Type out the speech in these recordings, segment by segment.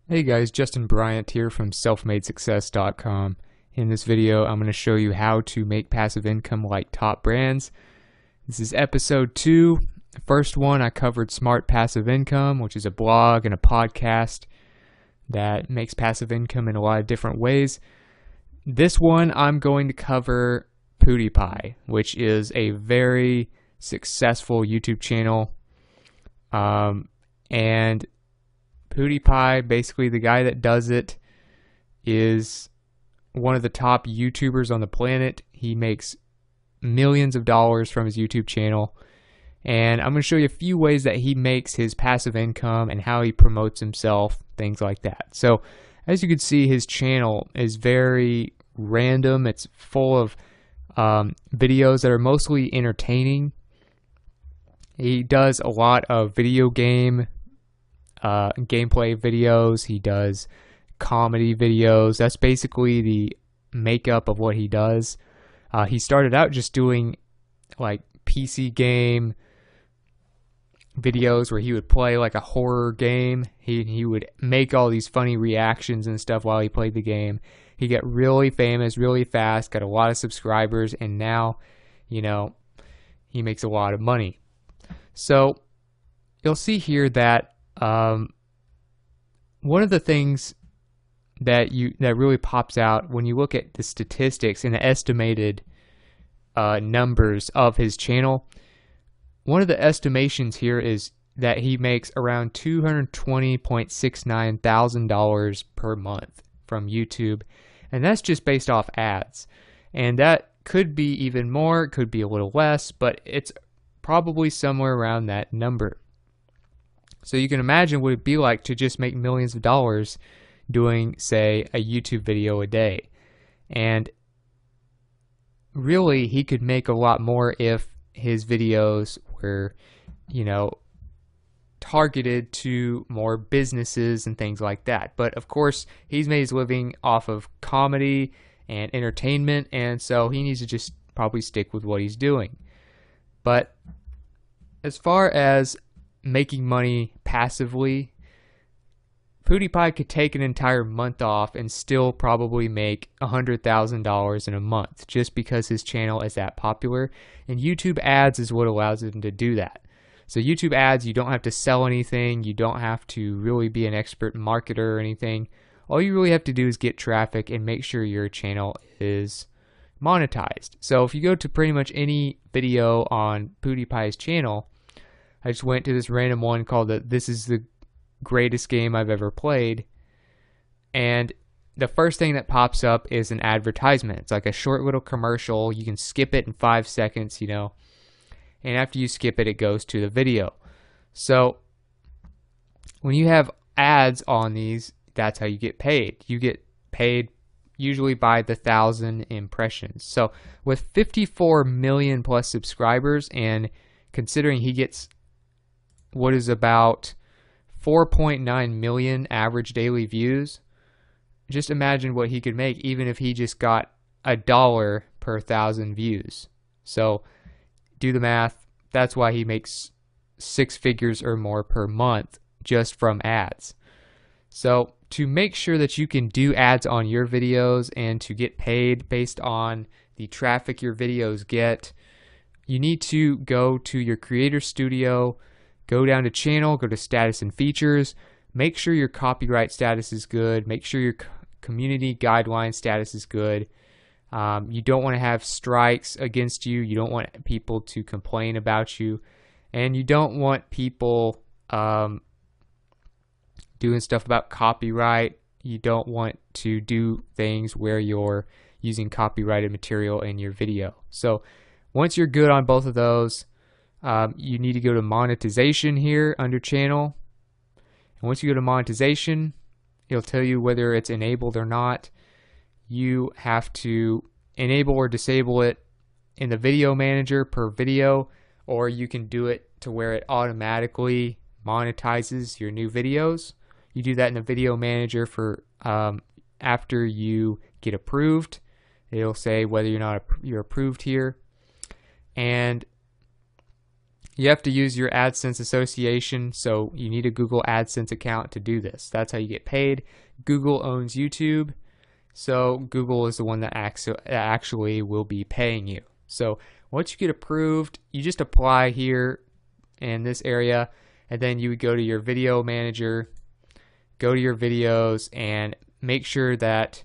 Hey guys, Justin Bryant here from selfmadesuccess.com. In this video, I'm going to show you how to make passive income like top brands. This is episode 2. The first one, I covered Smart Passive Income, which is a blog and a podcast that makes passive income in a lot of different ways. This one, I'm going to cover PewDiePie, which is a very successful YouTube channel. And PewDiePie, basically the guy that does it, is one of the top YouTubers on the planet. He makes millions of dollars from his YouTube channel. And I'm going to show you a few ways that he makes his passive income and how he promotes himself, things like that. So, as you can see, his channel is very random. It's full of videos that are mostly entertaining. He does a lot of video game gameplay videos. He does comedy videos. That's basically the makeup of what he does. He started out just doing like PC game videos where he would play like a horror game. He would make all these funny reactions and stuff while he played the game. He got really famous really fast, got a lot of subscribers, and now, you know, he makes a lot of money. So you'll see here that one of the things that really pops out when you look at the statistics and the estimated numbers of his channel, one of the estimations here is that he makes around $220.69 thousand per month from YouTube, and that's just based off ads. And that could be even more, it could be a little less, but it's probably somewhere around that number. So you can imagine what it'd be like to just make millions of dollars doing, say, a YouTube video a day. And really, he could make a lot more if his videos were, you know, targeted to more businesses and things like that. But of course, he's made his living off of comedy and entertainment, and so he needs to just probably stick with what he's doing. But as far as making money passively, PewDiePie could take an entire month off and still probably make $100,000 in a month just because his channel is that popular. And YouTube ads is what allows him to do that. So YouTube ads, you don't have to sell anything. You don't have to really be an expert marketer or anything. All you really have to do is get traffic and make sure your channel is monetized. So if you go to pretty much any video on PewDiePie's channel, I just went to this random one called This is the Greatest Game I've Ever Played, and the first thing that pops up is an advertisement. It's like a short little commercial. You can skip it in 5 seconds, you know, and after you skip it, it goes to the video. So when you have ads on these, that's how you get paid. You get paid usually by the 1,000 impressions. So with 54 million plus subscribers, and considering he gets what is about 4.9 million average daily views, just imagine what he could make even if he just got $1 per 1,000 views. So do the math. That's why he makes 6 figures or more per month just from ads. So to make sure that you can do ads on your videos and to get paid based on the traffic your videos get, you need to go to your Creator Studio, go down to channel, go to status and features, make sure your copyright status is good, make sure your community guideline status is good. You don't want to have strikes against you, you don't want people to complain about you, and you don't want people doing stuff about copyright. You don't want to do things where you're using copyrighted material in your video. So once you're good on both of those, you need to go to monetization here under channel. And once you go to monetization, it'll tell you whether it's enabled or not. You have to enable or disable it in the video manager per video, or you can do it to where it automatically monetizes your new videos. You do that in the video manager for after you get approved. It'll say whether you're approved here. And You have to use your AdSense association, so you need a Google AdSense account to do this. That's how you get paid. Google owns YouTube, so Google is the one that actually will be paying you. So once you get approved, you just apply here in this area, and then you would go to your video manager, go to your videos, and make sure that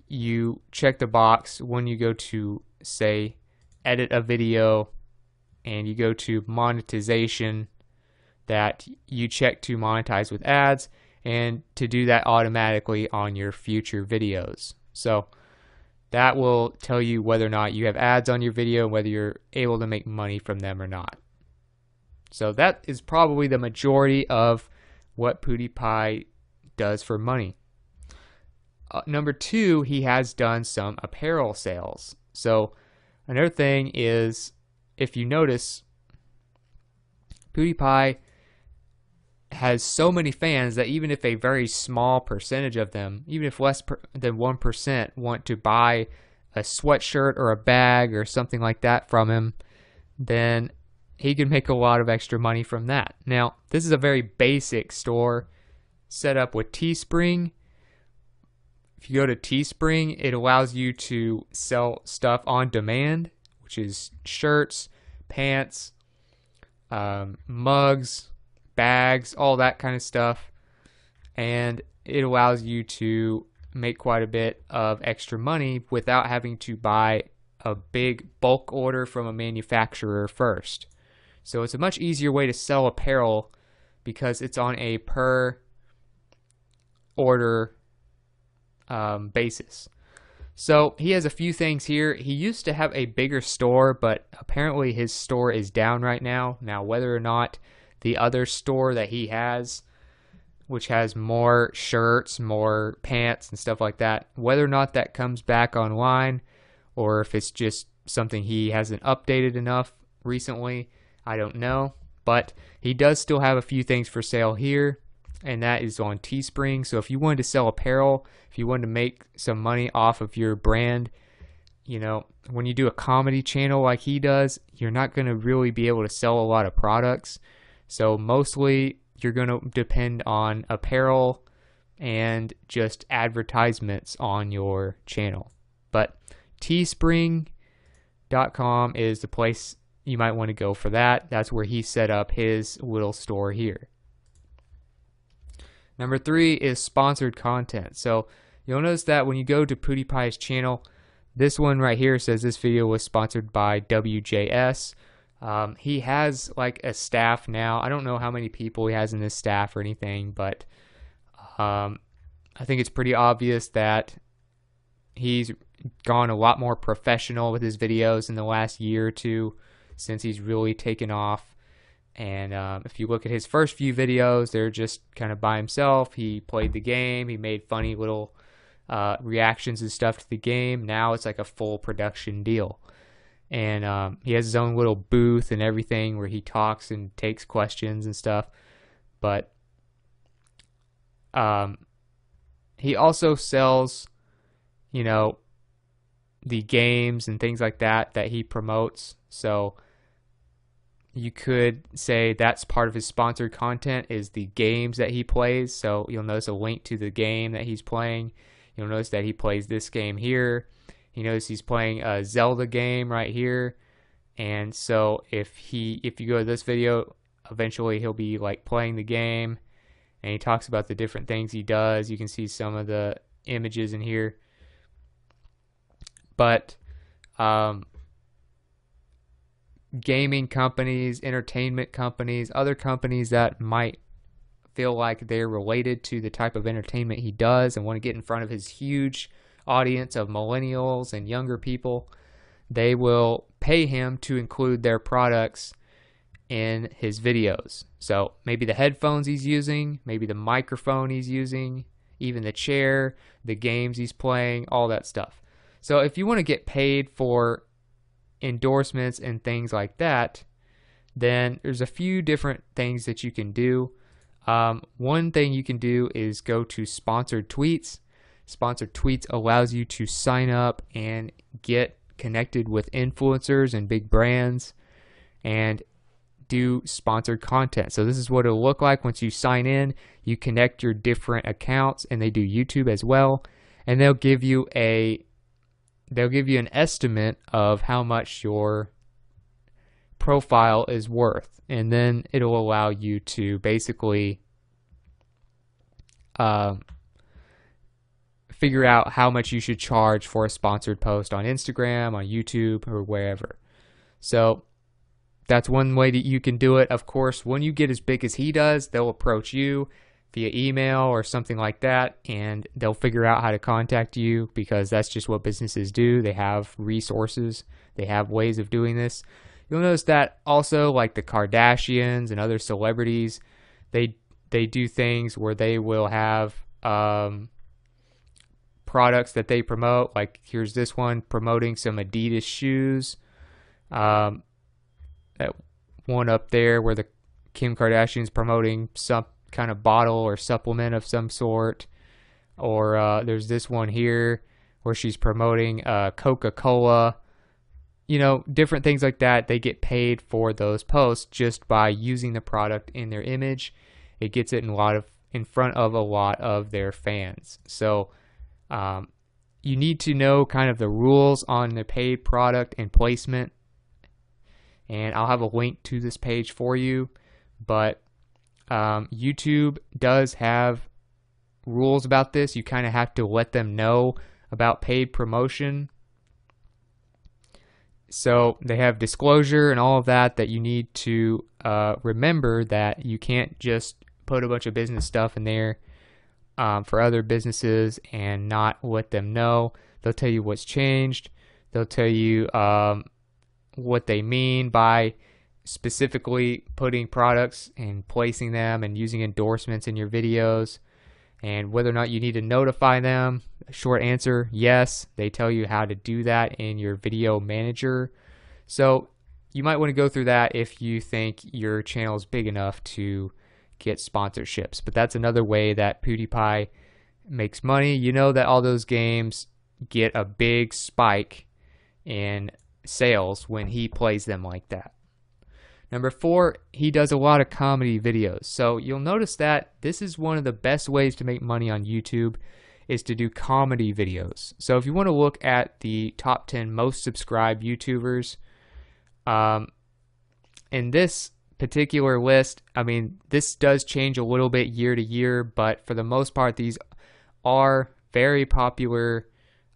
you check the box when you go to, say, edit a video, and you go to monetization, that you check to monetize with ads, and to do that automatically on your future videos. So that will tell you whether or not you have ads on your video, whether you're able to make money from them or not. So that is probably the majority of what PewDiePie does for money. Number 2, he has done some apparel sales. So another thing is, if you notice, PewDiePie has so many fans that even if a very small percentage of them, even if less than 1% want to buy a sweatshirt or a bag or something like that from him, then he can make a lot of extra money from that. Now, this is a very basic store set up with Teespring. If you go to Teespring, it allows you to sell stuff on demand, which is shirts, pants, mugs, bags, all that kind of stuff. And it allows you to make quite a bit of extra money without having to buy a big bulk order from a manufacturer first. So it's a much easier way to sell apparel because it's on a per order basis. So he has a few things here. He used to have a bigger store, but apparently his store is down right now. Now, whether or not the other store that he has, which has more shirts, more pants and stuff like that, whether or not that comes back online, or if it's just something he hasn't updated enough recently, I don't know. But he does still have a few things for sale here, and that is on Teespring. So if you wanted to sell apparel, if you wanted to make some money off of your brand, you know, when you do a comedy channel like he does, you're not going to really be able to sell a lot of products. So mostly you're going to depend on apparel and just advertisements on your channel. But Teespring.com is the place you might want to go for that. That's where he set up his little store here. Number 3 is sponsored content. So you'll notice that when you go to PewDiePie's channel, this one right here says this video was sponsored by WJS. He has like a staff now. I don't know how many people he has in his staff or anything, but I think it's pretty obvious that he's gone a lot more professional with his videos in the last year or two since he's really taken off. And if you look at his first few videos, they're just kind of by himself. He played the game. He made funny little reactions and stuff to the game. Now it's like a full production deal. And he has his own little booth and everything where he talks and takes questions and stuff. But he also sells, you know, the games and things like that he promotes. So you could say that's part of his sponsored content is the games that he plays. So you'll notice a link to the game that he's playing. You'll notice that he plays this game here. You notice he's playing a Zelda game right here. And so if you go to this video, eventually he'll be like playing the game, and he talks about the different things he does. You can see some of the images in here. But gaming companies, entertainment companies, other companies that might feel like they're related to the type of entertainment he does and want to get in front of his huge audience of millennials and younger people, they will pay him to include their products in his videos. So maybe the headphones he's using, maybe the microphone he's using, even the chair, the games he's playing, all that stuff. So if you want to get paid for endorsements and things like that, then there's a few different things that you can do. One thing you can do is go to sponsored tweets. Sponsored tweets allows you to sign up and get connected with influencers and big brands, and do sponsored content. So this is what it'll look like once you sign in. You connect your different accounts, and they do YouTube as well, and they'll give you an estimate of how much your profile is worth, and then it'll allow you to basically figure out how much you should charge for a sponsored post on Instagram, on YouTube, or wherever. So that's one way that you can do it. Of course, when you get as big as he does, they'll approach you via email or something like that, and they'll figure out how to contact you, because that's just what businesses do. They have resources, they have ways of doing this. You'll notice that also, like the Kardashians and other celebrities, they do things where they will have products that they promote. Like here's this one promoting some Adidas shoes. That one up there where the Kim Kardashian's promoting some kind of bottle or supplement of some sort. Or there's this one here where she's promoting Coca-Cola. You know, different things like that. They get paid for those posts just by using the product in their image. It gets it in front of a lot of their fans. So you need to know kind of the rules on the paid product and placement. And I'll have a link to this page for you. But YouTube does have rules about this. You kind of have to let them know about paid promotion. So they have disclosure and all of that you need to remember, that you can't just put a bunch of business stuff in there for other businesses and not let them know. They'll tell you what's changed. They'll tell you what they mean by specifically putting products and placing them and using endorsements in your videos, and whether or not you need to notify them. Short answer, yes. They tell you how to do that in your video manager. So you might want to go through that if you think your channel is big enough to get sponsorships. But that's another way that PewDiePie makes money. You know that all those games get a big spike in sales when he plays them like that. Number 4, he does a lot of comedy videos. So you'll notice that this is one of the best ways to make money on YouTube, is to do comedy videos. So if you want to look at the top 10 most subscribed YouTubers, in this particular list, I mean, this does change a little bit year to year, but for the most part, these are very popular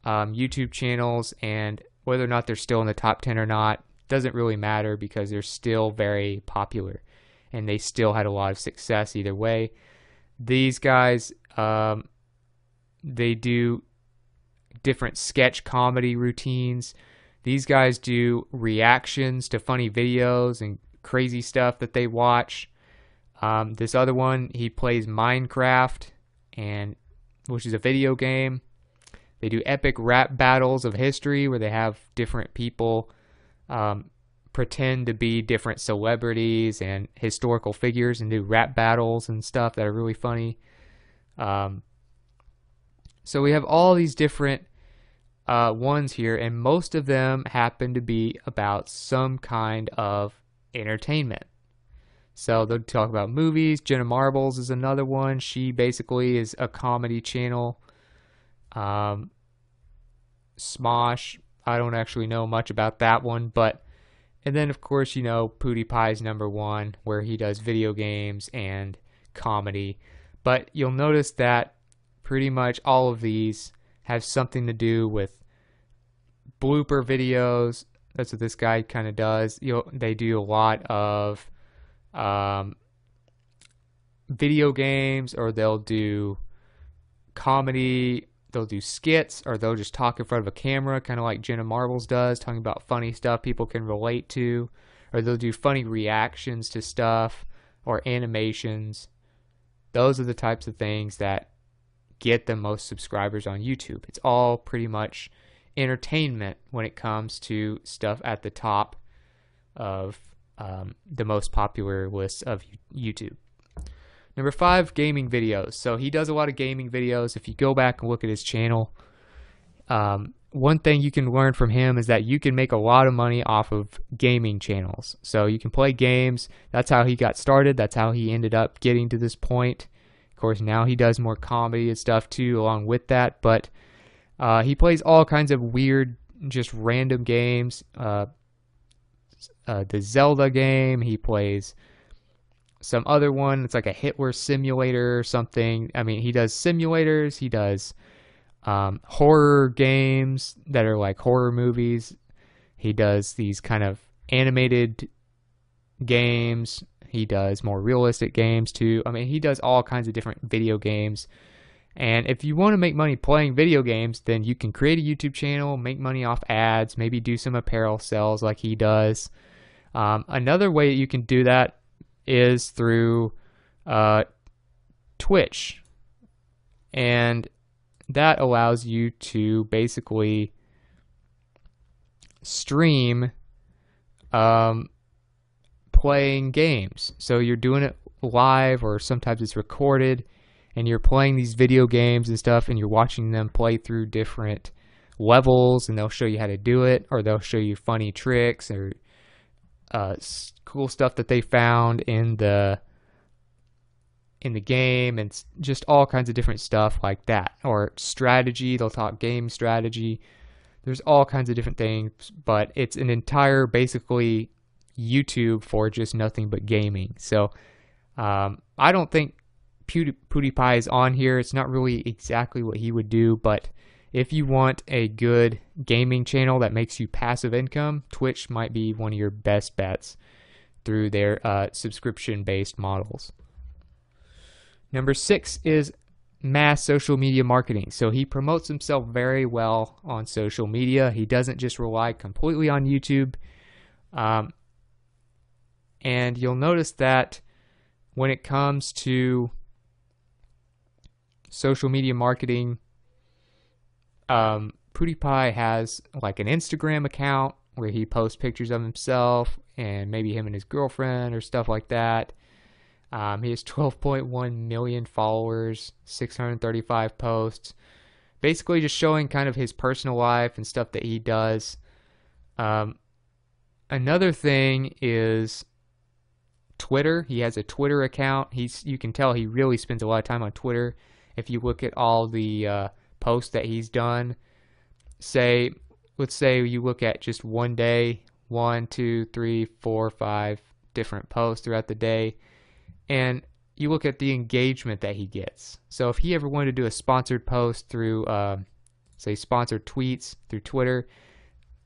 YouTube channels, and whether or not they're still in the top 10 or not doesn't really matter, because they're still very popular and they still had a lot of success either way. These guys, they do different sketch comedy routines. These guys do reactions to funny videos and crazy stuff that they watch. This other one, he plays Minecraft, which is a video game. They do epic rap battles of history, where they have different people pretend to be different celebrities and historical figures and do rap battles and stuff that are really funny. So we have all these different ones here, and most of them happen to be about some kind of entertainment. So they'll talk about movies. Jenna Marbles is another one. She basically is a comedy channel. Smosh, I don't actually know much about that one, and then of course, you know, PewDiePie's number 1, where he does video games and comedy. But you'll notice that pretty much all of these have something to do with blooper videos. That's what this guy kind of does. They do a lot of video games, or they'll do comedy. They'll do skits, or they'll just talk in front of a camera, kind of like Jenna Marbles does, talking about funny stuff people can relate to. Or they'll do funny reactions to stuff, or animations. Those are the types of things that get the most subscribers on YouTube. It's all pretty much entertainment when it comes to stuff at the top of the most popular lists of YouTube. Number 5, gaming videos. So he does a lot of gaming videos. If you go back and look at his channel, one thing you can learn from him is that you can make a lot of money off of gaming channels. So you can play games. That's how he got started. That's how he ended up getting to this point. Of course, now he does more comedy and stuff too along with that. But he plays all kinds of weird, just random games. The Zelda game. He plays some other one. It's like a Hitler simulator or something. I mean, he does simulators. He does horror games that are like horror movies. He does these kind of animated games. He does more realistic games too. I mean, he does all kinds of different video games. And if you want to make money playing video games, then you can create a YouTube channel, make money off ads, maybe do some apparel sales like he does. Another way you can do that is through Twitch. And that allows you to basically stream playing games. So you're doing it live, or sometimes it's recorded, and you're playing these video games and stuff, and you're watching them play through different levels, and they'll show you how to do it, or they'll show you funny tricks or cool stuff that they found in the game, and just all kinds of different stuff like that. Or strategy, they'll talk game strategy. There's all kinds of different things, but it's an entire basically YouTube for just nothing but gaming. So I don't think PewDiePie is on here. It's not really exactly what he would do, but if you want a good gaming channel that makes you passive income, Twitch might be one of your best bets through their subscription-based models. Number 6 is mass social media marketing. So he promotes himself very well on social media. He doesn't just rely completely on YouTube. And you'll notice that when it comes to social media marketing, PewDiePie has like an Instagram account where he posts pictures of himself and maybe him and his girlfriend or stuff like that. He has 12.1 million followers, 635 posts, basically just showing kind of his personal life and stuff that he does. Another thing is Twitter. He has a Twitter account. You can tell he really spends a lot of time on Twitter. If you look at all the posts that he's done, let's say you look at just one day, 1, 2, 3, 4, 5 different posts throughout the day, and you look at the engagement that he gets. So if he ever wanted to do a sponsored post through, say, sponsored tweets through Twitter,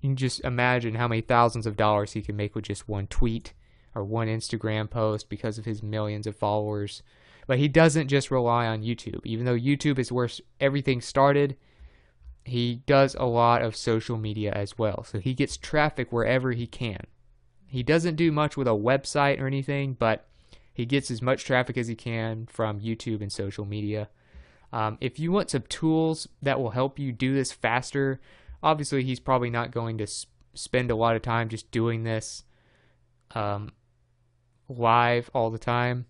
you can just imagine how many thousands of dollars he can make with just one tweet or one Instagram post because of his millions of followers. But he doesn't just rely on YouTube. Even though YouTube is where everything started, he does a lot of social media as well. So he gets traffic wherever he can. He doesn't do much with a website or anything, but he gets as much traffic as he can from YouTube and social media. If you want some tools that will help you do this faster, obviously he's probably not going to spend a lot of time just doing this live all the time.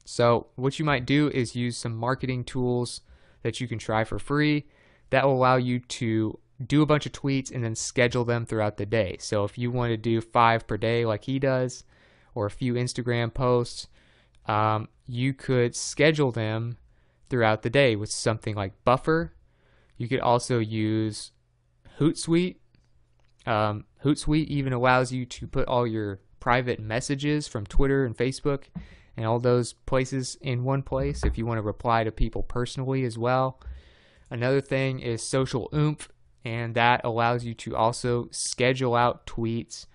So what you might do is use some marketing tools that you can try for free that will allow you to do a bunch of tweets and then schedule them throughout the day. So if you want to do 5 per day like he does, or a few Instagram posts, you could schedule them throughout the day with something like Buffer. You could also use Hootsuite. Hootsuite even allows you to put all your private messages from Twitter and Facebook and all those places in one place if you want to reply to people personally as well. Another thing is Social Oomph, and that allows you to also schedule out tweets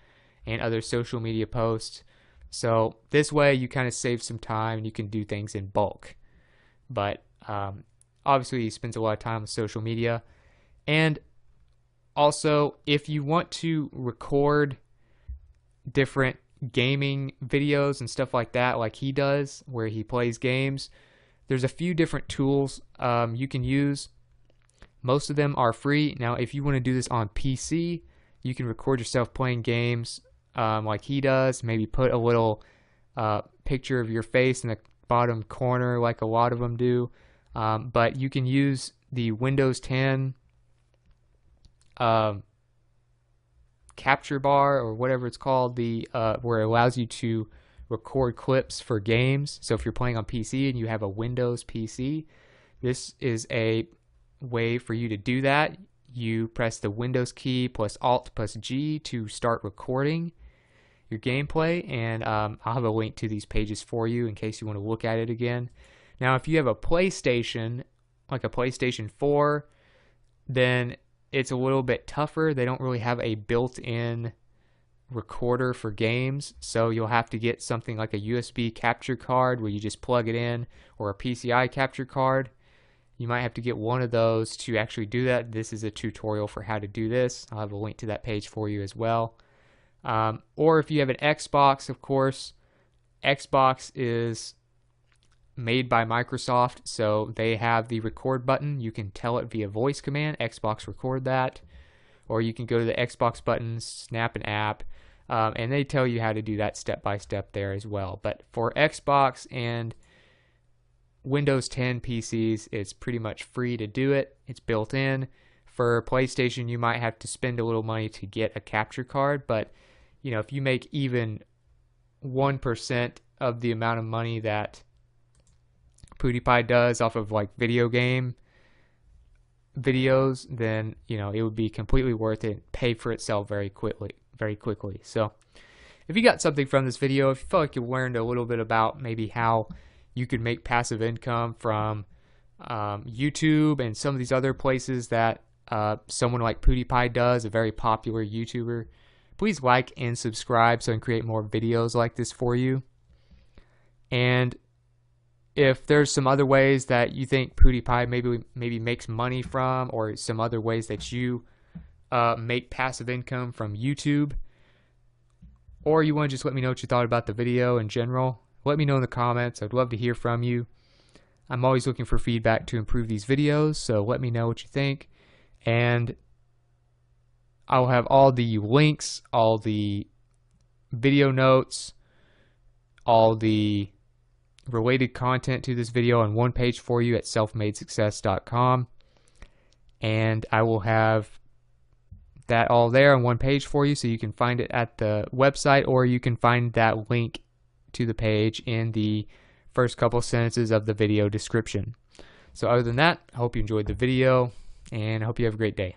and other social media posts. So this way you kind of save some time and you can do things in bulk. But obviously he spends a lot of time on social media. And also, if you want to record different gaming videos and stuff like that, like he does, where he plays games, there's a few different tools you can use. Most of them are free. Now, if you want to do this on PC, you can record yourself playing games like he does. Maybe put a little picture of your face in the bottom corner like a lot of them do. But you can use the Windows 10 capture bar or whatever it's called, where it allows you to record clips for games. So if you're playing on PC and you have a Windows PC, this is a way for you to do that. You press the Windows key plus Alt plus G to start recording your gameplay, and I'll have a link to these pages for you in case you want to look at it again. Now, if you have a PlayStation, like a PlayStation 4, then it's a little bit tougher. They don't really have a built-in recorder for games, so you'll have to get something like a USB capture card where you just plug it in, or a PCI capture card. You might have to get one of those to actually do that. This is a tutorial for how to do this. I'll have a link to that page for you as well. Or if you have an Xbox, of course, Xbox is made by Microsoft, so they have the record button. You can tell it via voice command, Xbox record that, or you can go to the Xbox button, snap an app, and they tell you how to do that step by step there as well. But for Xbox and Windows 10 PCs, it's pretty much free to do it. It's built in. For PlayStation, you might have to spend a little money to get a capture card, but you know, if you make even 1% of the amount of money that PewDiePie does off of like video game videos, then you know it would be completely worth it, pay for itself very quickly. So if you got something from this video, if you felt like you learned a little bit about maybe how you could make passive income from YouTube and some of these other places that someone like PewDiePie does, a very popular YouTuber, please like and subscribe so I can create more videos like this for you. And if there's some other ways that you think PewDiePie maybe makes money from, or some other ways that you make passive income from YouTube, or you want to just let me know what you thought about the video in general, let me know in the comments. I'd love to hear from you. I'm always looking for feedback to improve these videos, so let me know what you think. And I'll have all the links, all the video notes, all the related content to this video on one page for you at selfmadesuccess.com, and I will have that all there on one page for you, so you can find it at the website, or you can find that link to the page in the first couple sentences of the video description. So other than that, I hope you enjoyed the video, and I hope you have a great day.